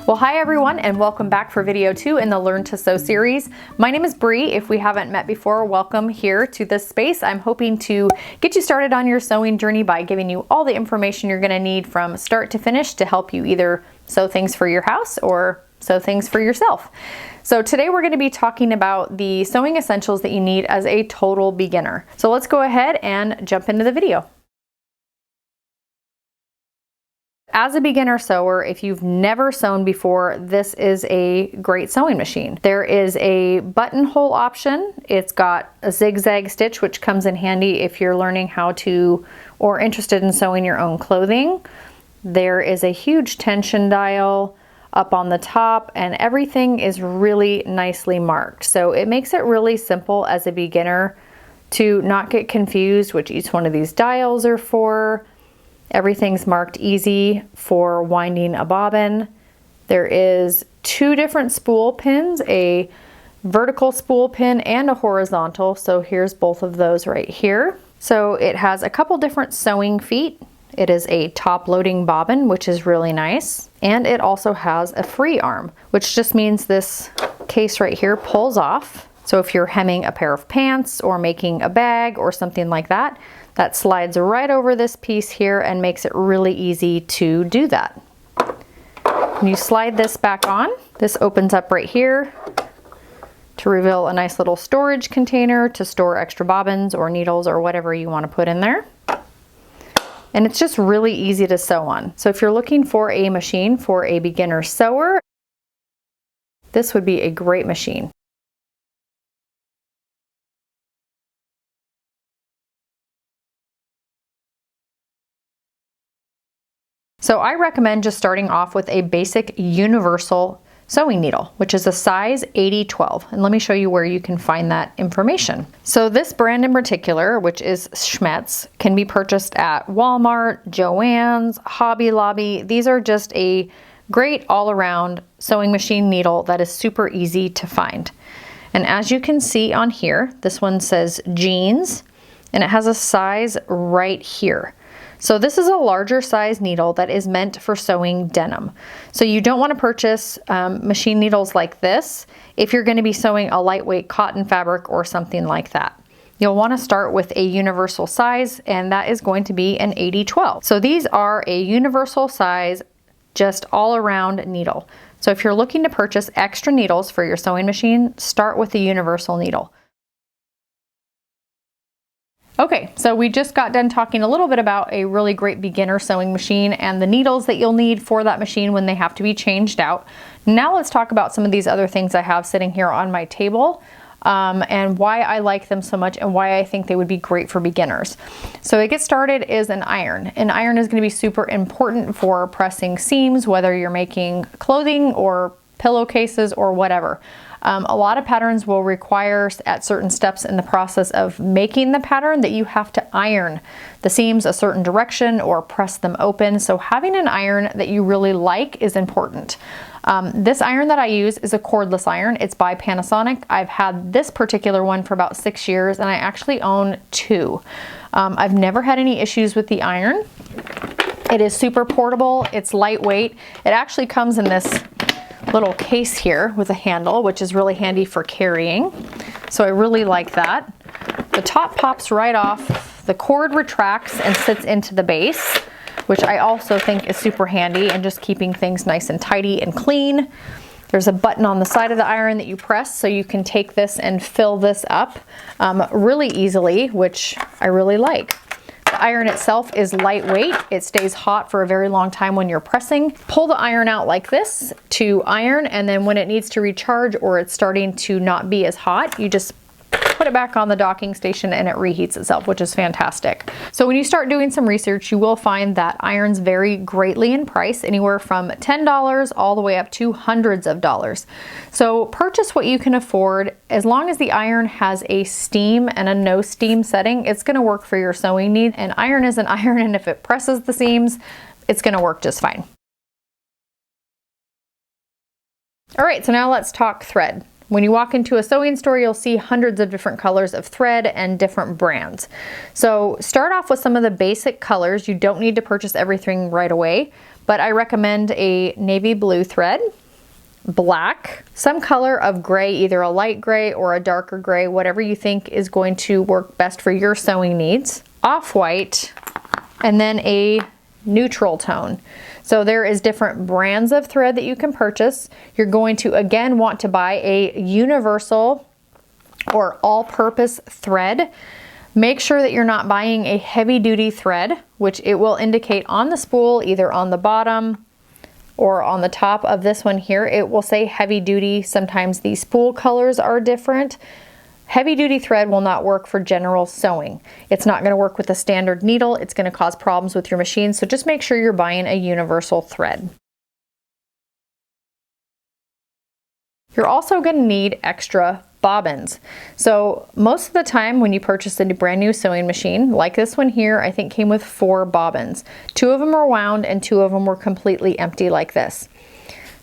Well, hi everyone, and welcome back for video 2 in the Learn to Sew series. My name is Bree. If we haven't met before, welcome here to this space. I'm hoping to get you started on your sewing journey by giving you all the information you're going to need from start to finish to help you either sew things for your house or sew things for yourself. So today we're going to be talking about the sewing essentials that you need as a total beginner. So let's go ahead and jump into the video. As a beginner sewer, if you've never sewn before, this is a great sewing machine. There is a buttonhole option. It's got a zigzag stitch, which comes in handy if you're learning how to or interested in sewing your own clothing. There is a huge tension dial up on the top, and everything is really nicely marked. So it makes it really simple as a beginner to not get confused which each one of these dials are for. Everything's marked easy for winding a bobbin. There is 2 different spool pins, a vertical spool pin and a horizontal. So here's both of those right here. So it has a couple different sewing feet. It is a top loading bobbin, which is really nice. And it also has a free arm, which just means this case right here pulls off. So if you're hemming a pair of pants or making a bag or something like that, that slides right over this piece here and makes it really easy to do that. When you slide this back on, this opens up right here to reveal a nice little storage container to store extra bobbins or needles or whatever you want to put in there. And it's just really easy to sew on. So if you're looking for a machine for a beginner sewer, this would be a great machine. So I recommend just starting off with a basic universal sewing needle, which is a size 80-12. And let me show you where you can find that information. So this brand in particular, which is Schmetz, can be purchased at Walmart, Joann's, Hobby Lobby. These are just a great all-around sewing machine needle that is super easy to find. And as you can see on here, this one says jeans, and it has a size right here. So this is a larger size needle that is meant for sewing denim. So you don't want to purchase machine needles like this if you're going to be sewing a lightweight cotton fabric or something like that. You'll want to start with a universal size, and that is going to be an 80-12. So these are a universal size, just all around needle. So if you're looking to purchase extra needles for your sewing machine, start with the universal needle. Okay, so we just got done talking a little bit about a really great beginner sewing machine and the needles that you'll need for that machine when they have to be changed out. Now let's talk about some of these other things I have sitting here on my table and why I like them so much and why I think they would be great for beginners. So to get started is an iron. An iron is going to be super important for pressing seams, whether you're making clothing or pillowcases or whatever. A lot of patterns will require at certain steps in the process of making the pattern that you have to iron the seams a certain direction or press them open. So having an iron that you really like is important. This iron that I use is a cordless iron. It's by Panasonic. I've had this particular one for about 6 years, and I actually own 2. I've never had any issues with the iron. It is super portable. It's lightweight. It actually comes in this little case here with a handle, which is really handy for carrying. So I really like that. The top pops right off. The cord retracts and sits into the base, which I also think is super handy and just keeping things nice and tidy and clean. There's a button on the side of the iron that you press so you can take this and fill this up really easily, which I really like. The iron itself is lightweight. It stays hot for a very long time when you're pressing. Pull the iron out like this to iron, and then when it needs to recharge or it's starting to not be as hot, you just put it back on the docking station and it reheats itself, which is fantastic. So when you start doing some research, you will find that irons vary greatly in price, anywhere from $10 all the way up to hundreds of dollars. So purchase what you can afford. As long as the iron has a steam and a no steam setting, it's going to work for your sewing need. And iron is an iron, and if it presses the seams, it's going to work just fine. All right, so now let's talk thread. When you walk into a sewing store, you'll see hundreds of different colors of thread and different brands. So start off with some of the basic colors. You don't need to purchase everything right away, but I recommend a navy blue thread, black, some color of gray, either a light gray or a darker gray, whatever you think is going to work best for your sewing needs, off-white, and then a neutral tone. So there is different brands of thread that you can purchase. You're going to again want to buy a universal or all-purpose thread. Make sure that you're not buying a heavy-duty thread, which it will indicate on the spool, either on the bottom or on the top of this one here. It will say heavy-duty. Sometimes the spool colors are different. Heavy-duty thread will not work for general sewing. It's not going to work with a standard needle. It's going to cause problems with your machine, so just make sure you're buying a universal thread. You're also going to need extra bobbins. So most of the time when you purchase a brand new sewing machine, like this one here, I think came with 4 bobbins. 2 of them are wound and 2 of them were completely empty like this.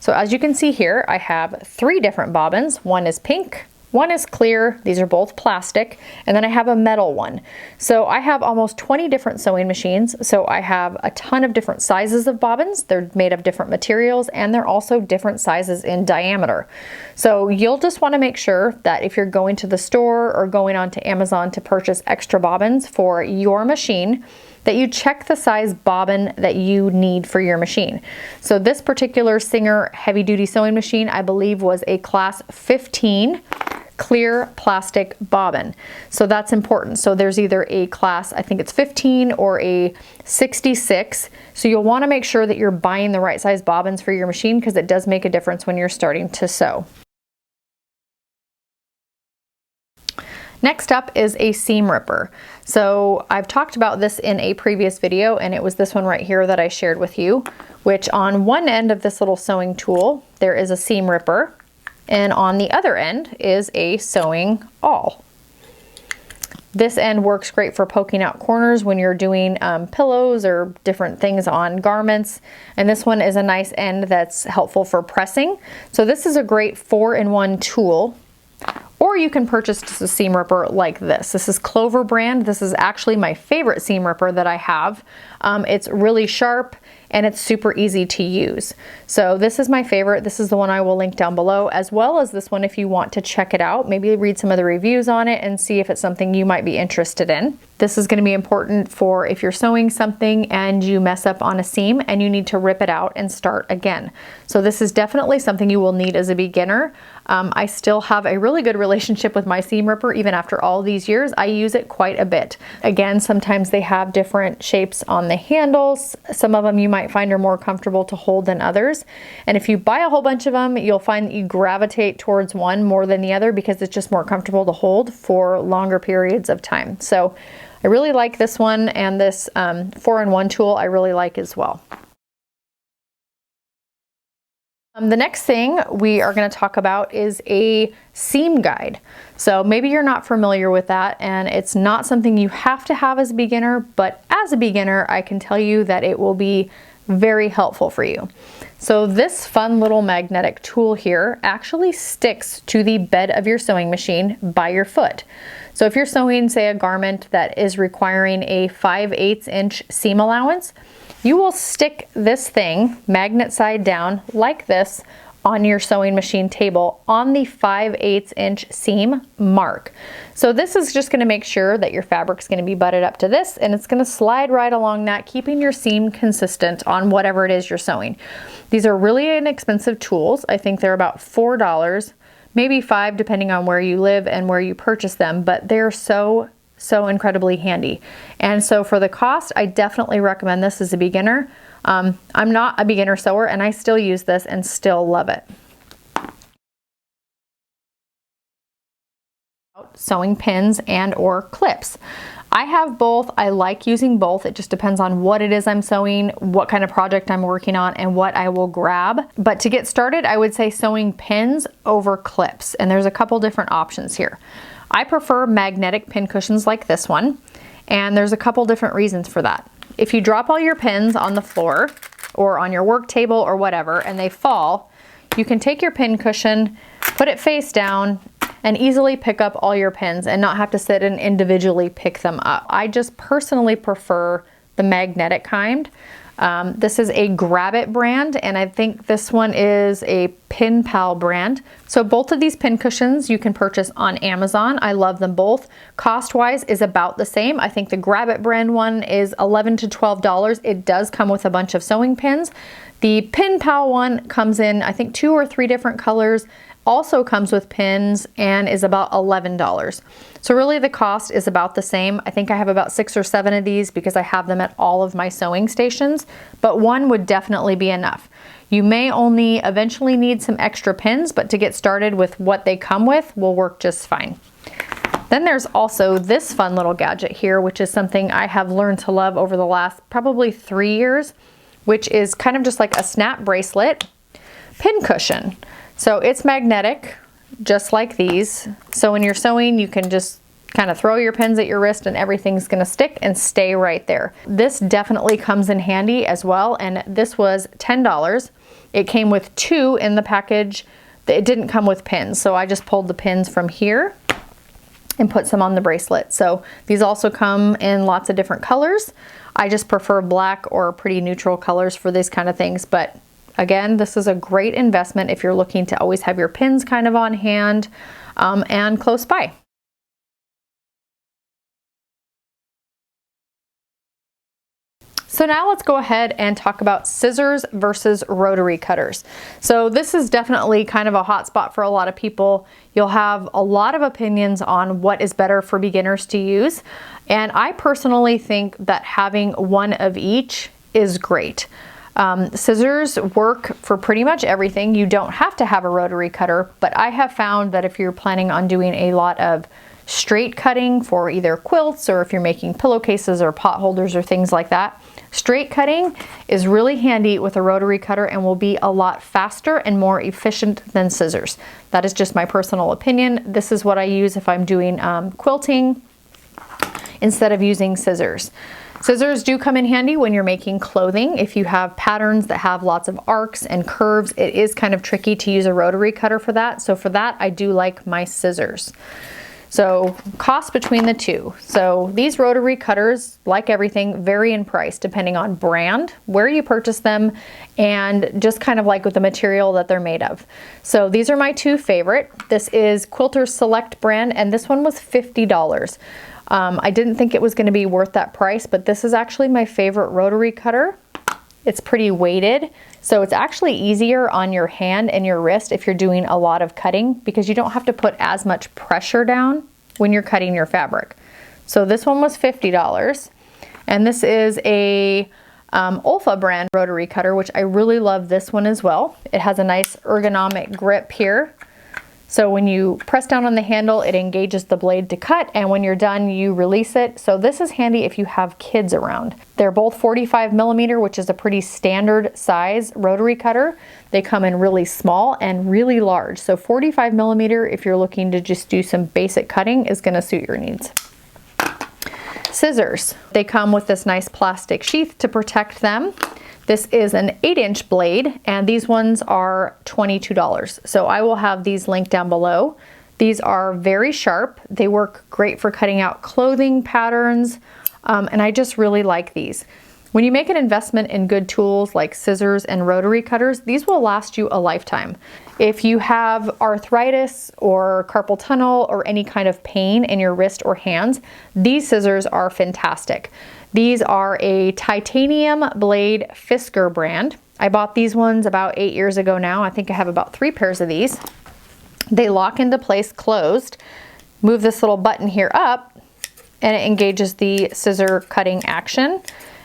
So as you can see here, I have 3 different bobbins. One is pink, one is clear, these are both plastic, and then I have a metal one. So I have almost 20 different sewing machines, so I have a ton of different sizes of bobbins. They're made of different materials, and they're also different sizes in diameter. So you'll just want to make sure that if you're going to the store or going onto Amazon to purchase extra bobbins for your machine, that you check the size bobbin that you need for your machine. So this particular Singer heavy-duty sewing machine, I believe, was a class 15 clear plastic bobbin. So that's important. So there's either a class, I think it's 15 or a 66. So you'll want to make sure that you're buying the right size bobbins for your machine, because it does make a difference when you're starting to sew. Next up is a seam ripper. So I've talked about this in a previous video, and it was this one right here that I shared with you, which on one end of this little sewing tool, there is a seam ripper, and on the other end is a sewing awl. This end works great for poking out corners when you're doing pillows or different things on garments. And this one is a nice end that's helpful for pressing. So this is a great 4-in-1 tool. Or you can purchase just a seam ripper like this. This is Clover brand. This is actually my favorite seam ripper that I have. It's really sharp and it's super easy to use. So this is my favorite. This is the one I will link down below, as well as this one if you want to check it out. Maybe read some of the reviews on it and see if it's something you might be interested in. This is going to be important for if you're sewing something and you mess up on a seam and you need to rip it out and start again. So this is definitely something you will need as a beginner. I still have a really good relationship with my seam ripper even after all these years. I use it quite a bit. Again, sometimes they have different shapes on the handles. Some of them you might find are more comfortable to hold than others. And if you buy a whole bunch of them, you'll find that you gravitate towards one more than the other because it's just more comfortable to hold for longer periods of time. So I really like this one, and this 4-in-1 tool I really like as well. The next thing we are going to talk about is a seam guide. So maybe you're not familiar with that, and it's not something you have to have as a beginner, but as a beginner, I can tell you that it will be very helpful for you. So this fun little magnetic tool here actually sticks to the bed of your sewing machine by your foot. So if you're sewing, say, a garment that is requiring a 5/8 inch seam allowance, you will stick this thing magnet side down like this on your sewing machine table on the 5/8 inch seam mark. So this is just going to make sure that your fabric's going to be butted up to this, and it's going to slide right along that, keeping your seam consistent on whatever it is you're sewing. These are really inexpensive tools. I think they're about $4, maybe $5 depending on where you live and where you purchase them, but they're so incredibly handy. And so for the cost, I definitely recommend this as a beginner. I'm not a beginner sewer, and I still use this and still love it. Sewing pins and or clips. I have both. I like using both. It just depends on what it is I'm sewing, what kind of project I'm working on, and what I will grab. But to get started, I would say sewing pins over clips, and there's a couple different options here. I prefer magnetic pin cushions like this one, and there's a couple different reasons for that. If you drop all your pins on the floor or on your work table or whatever and they fall, you can take your pin cushion, put it face down, and easily pick up all your pins and not have to sit and individually pick them up. I just personally prefer the magnetic kind. This is a Grab It brand, and I think this one is a Pin Pal brand. So both of these pin cushions you can purchase on Amazon. I love them both. Cost-wise is about the same. I think the Grab It brand one is $11 to $12. It does come with a bunch of sewing pins. The Pin Pal one comes in, I think, 2 or 3 different colors, also comes with pins, and is about $11. So really the cost is about the same. I think I have about 6 or 7 of these because I have them at all of my sewing stations, but one would definitely be enough. You may only eventually need some extra pins, but to get started with what they come with will work just fine. Then there's also this fun little gadget here, which is something I have learned to love over the last probably 3 years, which is kind of just like a snap bracelet pin cushion. So it's magnetic, just like these. So when you're sewing, you can just kind of throw your pins at your wrist and everything's gonna stick and stay right there. This definitely comes in handy as well, and this was $10. It came with 2 in the package. It didn't come with pins, so I just pulled the pins from here and put some on the bracelet. So these also come in lots of different colors. I just prefer black or pretty neutral colors for these kind of things, but again, this is a great investment if you're looking to always have your pins kind of on hand and close by. So now let's go ahead and talk about scissors versus rotary cutters. So this is definitely kind of a hot spot for a lot of people. You'll have a lot of opinions on what is better for beginners to use. And I personally think that having one of each is great. Scissors work for pretty much everything. You don't have to have a rotary cutter, but I have found that if you're planning on doing a lot of straight cutting for either quilts, or if you're making pillowcases or pot holders or things like that, straight cutting is really handy with a rotary cutter and will be a lot faster and more efficient than scissors. That is just my personal opinion. This is what I use if I'm doing quilting instead of using scissors. Scissors do come in handy when you're making clothing. If you have patterns that have lots of arcs and curves, it is kind of tricky to use a rotary cutter for that. So for that, I do like my scissors. So cost between the two. So these rotary cutters, like everything, vary in price depending on brand, where you purchase them, and just kind of like with the material that they're made of. So these are my 2 favorite. This is Quilter's Select brand, and this one was $50. I didn't think it was going to be worth that price, but this is actually my favorite rotary cutter. It's pretty weighted, so it's actually easier on your hand and your wrist if you're doing a lot of cutting, because you don't have to put as much pressure down when you're cutting your fabric. So this one was $50, and this is a Olfa brand rotary cutter, which I really love this one as well. It has a nice ergonomic grip here. So when you press down on the handle, it engages the blade to cut, and when you're done, you release it. So this is handy if you have kids around. They're both 45 millimeter, which is a pretty standard size rotary cutter. They come in really small and really large. So 45 millimeter, if you're looking to just do some basic cutting, is gonna suit your needs. Scissors. They come with this nice plastic sheath to protect them. This is an 8-inch blade, and these ones are $22. So I will have these linked down below. These are very sharp. They work great for cutting out clothing patterns, and I just really like these. When you make an investment in good tools like scissors and rotary cutters, these will last you a lifetime. If you have arthritis or carpal tunnel or any kind of pain in your wrist or hands, these scissors are fantastic. These are a titanium blade Fisker brand. I bought these ones about 8 years ago now. I think I have about 3 pairs of these. They lock into place closed. Move this little button here up and it engages the scissor cutting action.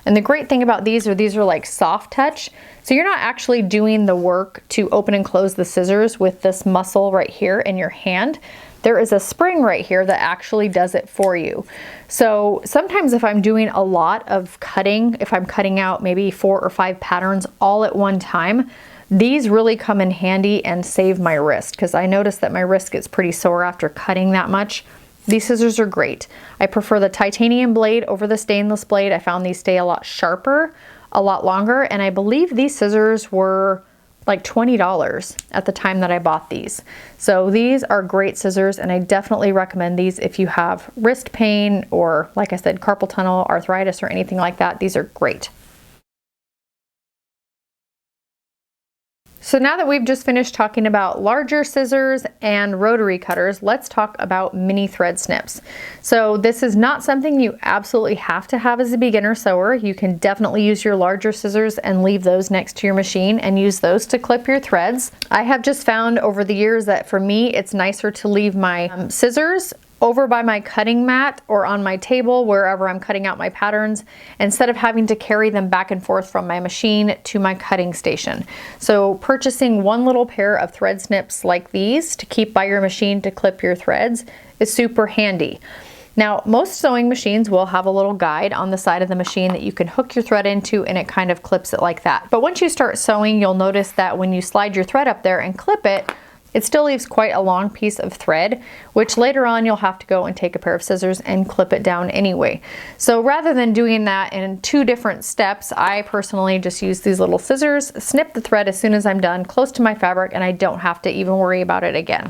And the great thing about these are like soft touch. So you're not actually doing the work to open and close the scissors with this muscle right here in your hand. There is a spring right here that actually does it for you. So sometimes if I'm doing a lot of cutting, if I'm cutting out maybe 4 or 5 patterns all at one time, these really come in handy and save my wrist, because I notice that my wrist gets pretty sore after cutting that much. These scissors are great. I prefer the titanium blade over the stainless blade. I found these stay a lot sharper, a lot longer, and I believe these scissors were like $20 at the time that I bought these. So these are great scissors, and I definitely recommend these if you have wrist pain or, like I said, carpal tunnel, arthritis, or anything like that. These are great. So now that we've just finished talking about larger scissors and rotary cutters, let's talk about mini thread snips. So this is not something you absolutely have to have as a beginner sewer. You can definitely use your larger scissors and leave those next to your machine and use those to clip your threads. I have just found over the years that for me, it's nicer to leave my scissors over by my cutting mat or on my table wherever I'm cutting out my patterns, instead of having to carry them back and forth from my machine to my cutting station. So purchasing one little pair of thread snips like these to keep by your machine to clip your threads is super handy. Now, most sewing machines will have a little guide on the side of the machine that you can hook your thread into, and it kind of clips it like that. But once you start sewing, you'll notice that when you slide your thread up there and clip it, it still leaves quite a long piece of thread, which later on you'll have to go and take a pair of scissors and clip it down anyway. So rather than doing that in 2 different steps, I personally just use these little scissors, snip the thread as soon as I'm done, close to my fabric, and I don't have to even worry about it again.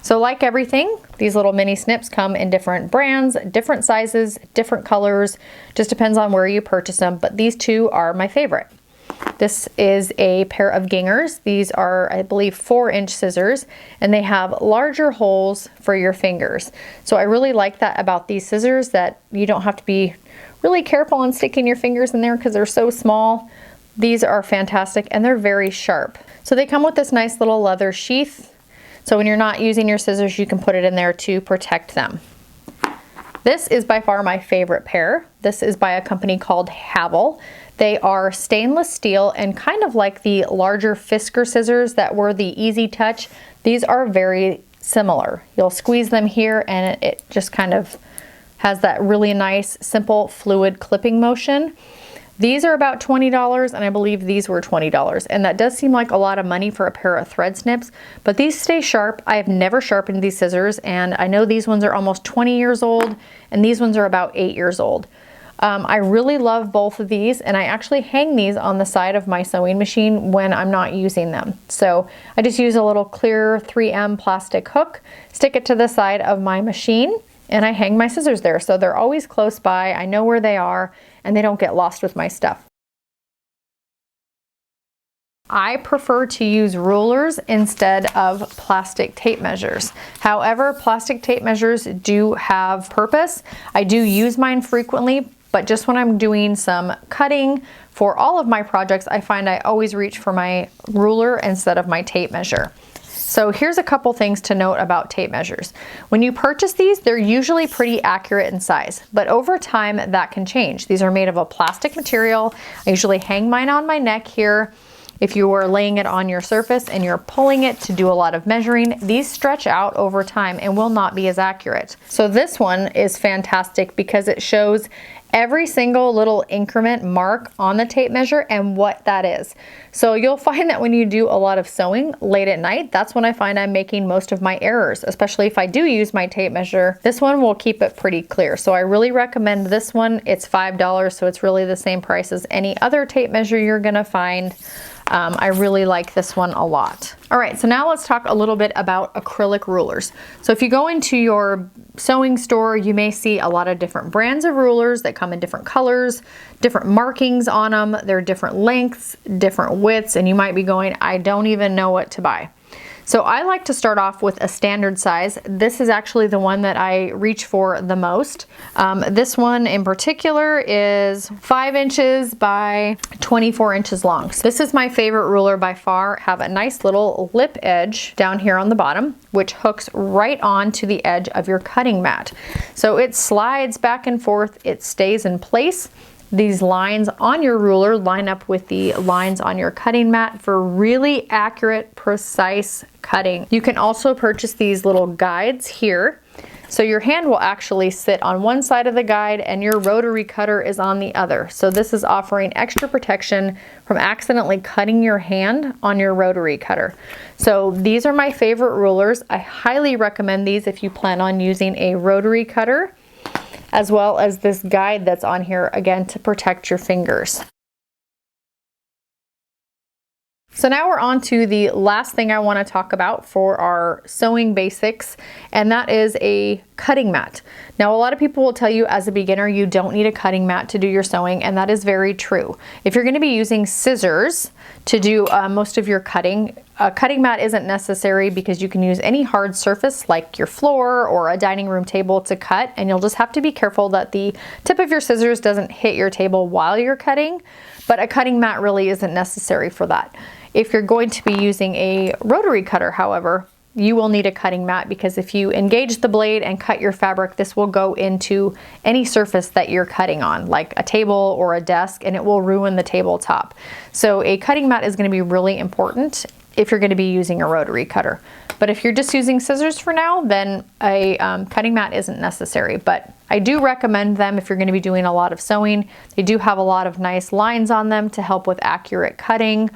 So like everything, these little mini snips come in different brands, different sizes, different colors, just depends on where you purchase them, but these 2 are my favorite. This is a pair of gingers. These are, I believe, 4-inch scissors, and they have larger holes for your fingers. So I really like that about these scissors, that you don't have to be really careful on sticking your fingers in there because they're so small. These are fantastic, and they're very sharp. So they come with this nice little leather sheath. So when you're not using your scissors, you can put it in there to protect them. This is by far my favorite pair. This is by a company called Havel. They are stainless steel and kind of like the larger Fisker scissors that were the Easy Touch. These are very similar. You'll squeeze them here and it just kind of has that really nice, simple, fluid clipping motion. These are about $20, and I believe these were $20. And that does seem like a lot of money for a pair of thread snips, but these stay sharp. I have never sharpened these scissors, and I know these ones are almost 20 years old, and these ones are about 8 years old. I really love both of these, and I actually hang these on the side of my sewing machine when I'm not using them. So I just use a little clear 3M plastic hook, stick it to the side of my machine, and I hang my scissors there. So they're always close by, I know where they are, and they don't get lost with my stuff. I prefer to use rulers instead of plastic tape measures. However, plastic tape measures do have purpose. I do use mine frequently, but just when I'm doing some cutting for all of my projects, I find I always reach for my ruler instead of my tape measure. So here's a couple things to note about tape measures. When you purchase these, they're usually pretty accurate in size, but over time that can change. These are made of a plastic material. I usually hang mine on my neck here. If you are laying it on your surface and you're pulling it to do a lot of measuring, these stretch out over time and will not be as accurate. So this one is fantastic because it shows every single little increment mark on the tape measure and what that is. So you'll find that when you do a lot of sewing late at night, that's when I find I'm making most of my errors, especially if I do use my tape measure. This one will keep it pretty clear. So I really recommend this one. It's $5, so it's really the same price as any other tape measure you're gonna find. I really like this one a lot. All right, so now let's talk a little bit about acrylic rulers. So if you go into your sewing store, you may see a lot of different brands of rulers that come in different colors, different markings on them. They're different lengths, different widths, and you might be going, I don't even know what to buy. So I like to start off with a standard size. This is actually the one that I reach for the most. This one in particular is 5 inches by 24 inches long. So this is my favorite ruler by far. Have a nice little lip edge down here on the bottom, which hooks right on to the edge of your cutting mat. So it slides back and forth, it stays in place. These lines on your ruler line up with the lines on your cutting mat for really accurate, precise cutting. You can also purchase these little guides here. So your hand will actually sit on one side of the guide and your rotary cutter is on the other. So this is offering extra protection from accidentally cutting your hand on your rotary cutter. So these are my favorite rulers. I highly recommend these if you plan on using a rotary cutter, as well as this guide that's on here, again, to protect your fingers. So now we're on to the last thing I want to talk about for our sewing basics, and that is a cutting mat. Now, a lot of people will tell you as a beginner you don't need a cutting mat to do your sewing, and that is very true. If you're going to be using scissors to do most of your cutting, a cutting mat isn't necessary because you can use any hard surface like your floor or a dining room table to cut, and you'll just have to be careful that the tip of your scissors doesn't hit your table while you're cutting, but a cutting mat really isn't necessary for that. If you're going to be using a rotary cutter, however, you will need a cutting mat because if you engage the blade and cut your fabric, this will go into any surface that you're cutting on, like a table or a desk, and it will ruin the tabletop. So a cutting mat is going to be really important if you're going to be using a rotary cutter. But if you're just using scissors for now, then a cutting mat isn't necessary. But I do recommend them if you're going to be doing a lot of sewing. They do have a lot of nice lines on them to help with accurate cutting.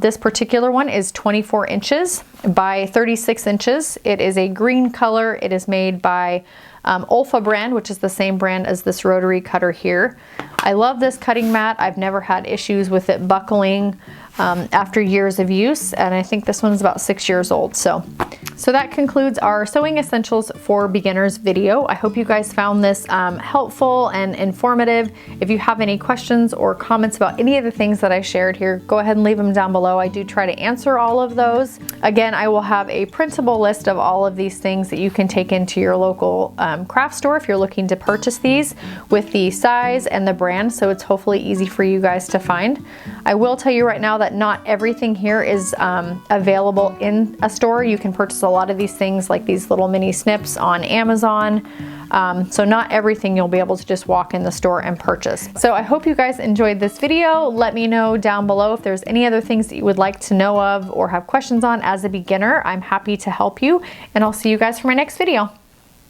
This particular one is 24 inches by 36 inches. It is a green color. It is made by Olfa brand, which is the same brand as this rotary cutter here. I love this cutting mat. I've never had issues with it buckling after years of use, and I think this one's about 6 years old. So that concludes our sewing essentials for beginners video. I hope you guys found this helpful and informative. If you have any questions or comments about any of the things that I shared here, go ahead and leave them down below. I do try to answer all of those. Again, I will have a printable list of all of these things that you can take into your local craft store if you're looking to purchase these, with the size and the brand, so it's hopefully easy for you guys to find. I will tell you right now that not everything here is available in a store. You can purchase a lot of these things, like these little mini snips, on Amazon. So not everything you'll be able to just walk in the store and purchase. So I hope you guys enjoyed this video. Let me know down below if there's any other things that you would like to know of or have questions on as a beginner. I'm happy to help you, and I'll see you guys for my next video.